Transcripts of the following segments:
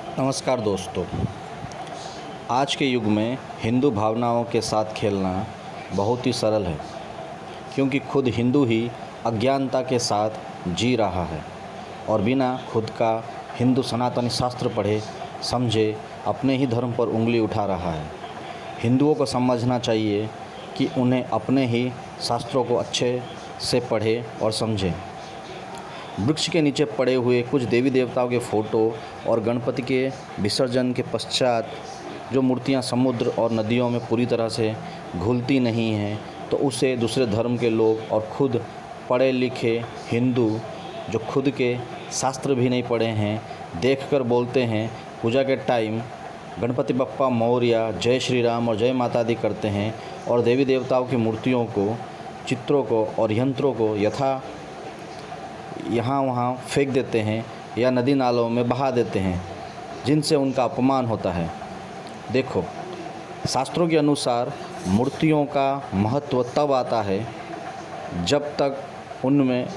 नमस्कार दोस्तों। आज के युग में हिंदू भावनाओं के साथ खेलना बहुत ही सरल है, क्योंकि खुद हिंदू ही अज्ञानता के साथ जी रहा है और बिना खुद का हिंदू सनातनी शास्त्र पढ़े समझे अपने ही धर्म पर उंगली उठा रहा है। हिंदुओं को समझना चाहिए कि उन्हें अपने ही शास्त्रों को अच्छे से पढ़े और समझें। वृक्ष के नीचे पड़े हुए कुछ देवी देवताओं के फ़ोटो और गणपति के विसर्जन के पश्चात जो मूर्तियां समुद्र और नदियों में पूरी तरह से घुलती नहीं हैं, तो उसे दूसरे धर्म के लोग और खुद पढ़े लिखे हिंदू जो खुद के शास्त्र भी नहीं पढ़े हैं देखकर बोलते हैं। पूजा के टाइम गणपति बप्पा मौर्य, जय श्री राम और जय माता दी करते हैं और देवी देवताओं की मूर्तियों को, चित्रों को और यंत्रों को यहाँ वहाँ फेंक देते हैं या नदी नालों में बहा देते हैं, जिनसे उनका अपमान होता है। देखो, शास्त्रों के अनुसार मूर्तियों का महत्व तब आता है जब तक उनमें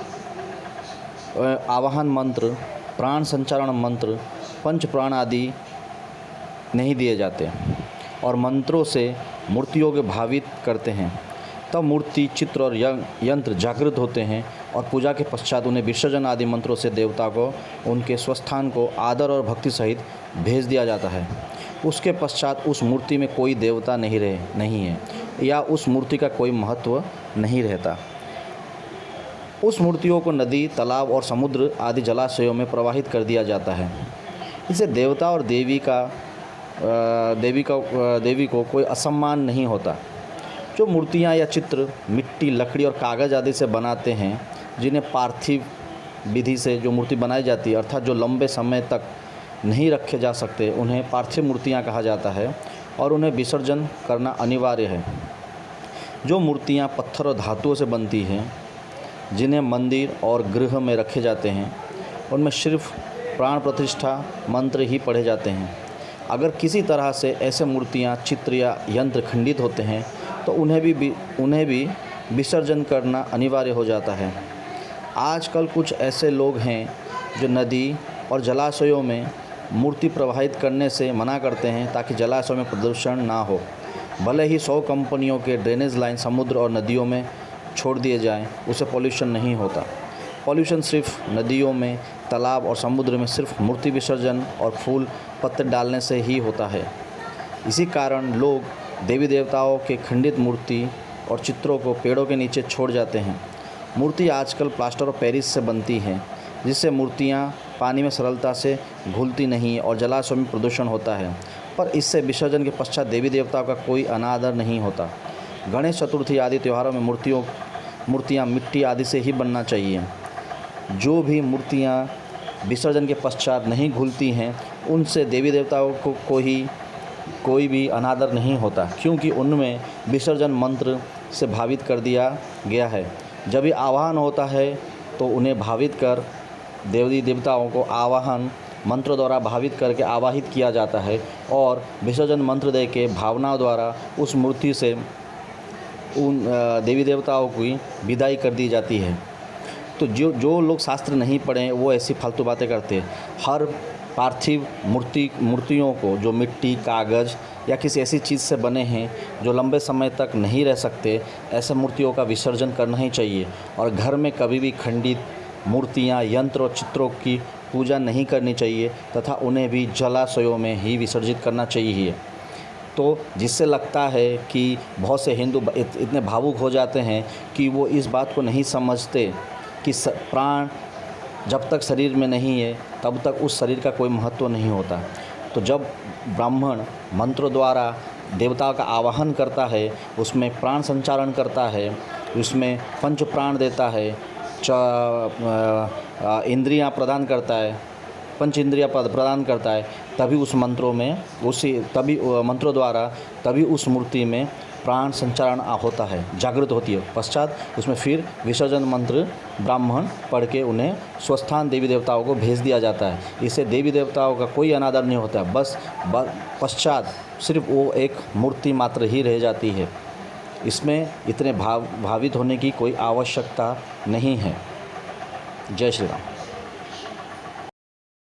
आवाहन मंत्र, प्राण संचारण मंत्र, पंच प्राण आदि नहीं दिए जाते और मंत्रों से मूर्तियों को भावित करते हैं। तब मूर्ति, चित्र और यंत्र जागृत होते हैं और पूजा के पश्चात उन्हें विसर्जन आदि मंत्रों से देवता को उनके स्वस्थान को आदर और भक्ति सहित भेज दिया जाता है। उसके पश्चात उस मूर्ति में कोई देवता नहीं है या उस मूर्ति का कोई महत्व नहीं रहता। उस मूर्तियों को नदी, तालाब और समुद्र आदि जलाशयों में प्रवाहित कर दिया जाता है। इससे देवता और देवी को कोई असम्मान नहीं होता। जो मूर्तियाँ या चित्र मिट्टी, लकड़ी और कागज़ आदि से बनाते हैं, जिन्हें पार्थिव विधि से जो मूर्ति बनाई जाती है, अर्थात जो लंबे समय तक नहीं रखे जा सकते, उन्हें पार्थिव मूर्तियाँ कहा जाता है और उन्हें विसर्जन करना अनिवार्य है। जो मूर्तियाँ पत्थर और धातुओं से बनती हैं, जिन्हें मंदिर और गृह में रखे जाते हैं, उनमें सिर्फ प्राण प्रतिष्ठा मंत्र ही पढ़े जाते हैं। अगर किसी तरह से ऐसे मूर्तियाँ, चित्र या यंत्र खंडित होते हैं तो उन्हें भी विसर्जन करना अनिवार्य हो जाता है। आजकल कुछ ऐसे लोग हैं जो नदी और जलाशयों में मूर्ति प्रवाहित करने से मना करते हैं ताकि जलाशयों में प्रदूषण ना हो। भले ही 100 कंपनियों के ड्रेनेज लाइन समुद्र और नदियों में छोड़ दिए जाएं, उससे पॉल्यूशन नहीं होता। पॉल्यूशन सिर्फ नदियों में, तालाब और समुद्र में सिर्फ मूर्ति विसर्जन और फूल पत्ते डालने से ही होता है। इसी कारण लोग देवी देवताओं के खंडित मूर्ति और चित्रों को पेड़ों के नीचे छोड़ जाते हैं। मूर्ति आजकल प्लास्टर ऑफ पेरिस से बनती हैं, जिससे मूर्तियाँ पानी में सरलता से घुलती नहीं और जलाशयों में प्रदूषण होता है। पर इससे विसर्जन के पश्चात देवी देवताओं का कोई अनादर नहीं होता। गणेश चतुर्थी आदि त्योहारों में मूर्तियाँ मिट्टी आदि से ही बनना चाहिए। जो भी मूर्तियाँ विसर्जन के पश्चात नहीं घुलती हैं, उनसे देवी देवताओं को कोई भी अनादर नहीं होता, क्योंकि उनमें विसर्जन मंत्र से भावित कर दिया गया है। जब भी आवाहन होता है तो उन्हें भावित कर देवी देवताओं को आवाहन मंत्र द्वारा भावित करके आवाहित किया जाता है और विसर्जन मंत्र दे के भावनाओं द्वारा उस मूर्ति से उन देवी देवताओं की विदाई कर दी जाती है। तो जो लोग शास्त्र नहीं पढ़े वो ऐसी फालतू बातें करते हैं। हर पार्थिव मूर्तियों को जो मिट्टी, कागज़ या किसी ऐसी चीज़ से बने हैं जो लंबे समय तक नहीं रह सकते, ऐसे मूर्तियों का विसर्जन करना ही चाहिए। और घर में कभी भी खंडित मूर्तियाँ, यंत्र और चित्रों की पूजा नहीं करनी चाहिए तथा उन्हें भी जलाशयों में ही विसर्जित करना चाहिए। तो जिससे लगता है कि बहुत से हिंदू इतने भावुक हो जाते हैं कि वो इस बात को नहीं समझते कि प्राण जब तक शरीर में नहीं है तब तक उस शरीर का कोई महत्व नहीं होता। तो जब ब्राह्मण मंत्रों द्वारा देवता का आवाहन करता है, उसमें प्राण संचारण करता है, उसमें पंच प्राण देता है, इंद्रियां प्रदान करता है, पंच इंद्रियां प्रदान करता है, तभी उस मंत्रों द्वारा उस मूर्ति में प्राण संचारण होता है, जागृत होती है। पश्चात उसमें फिर विसर्जन मंत्र ब्राह्मण पढ़ के उन्हें स्वस्थान देवी देवताओं को भेज दिया जाता है। इससे देवी देवताओं का कोई अनादर नहीं होता, बस पश्चात सिर्फ वो एक मूर्ति मात्र ही रह जाती है। इसमें इतने भावित होने की कोई आवश्यकता नहीं है। जय श्री राम।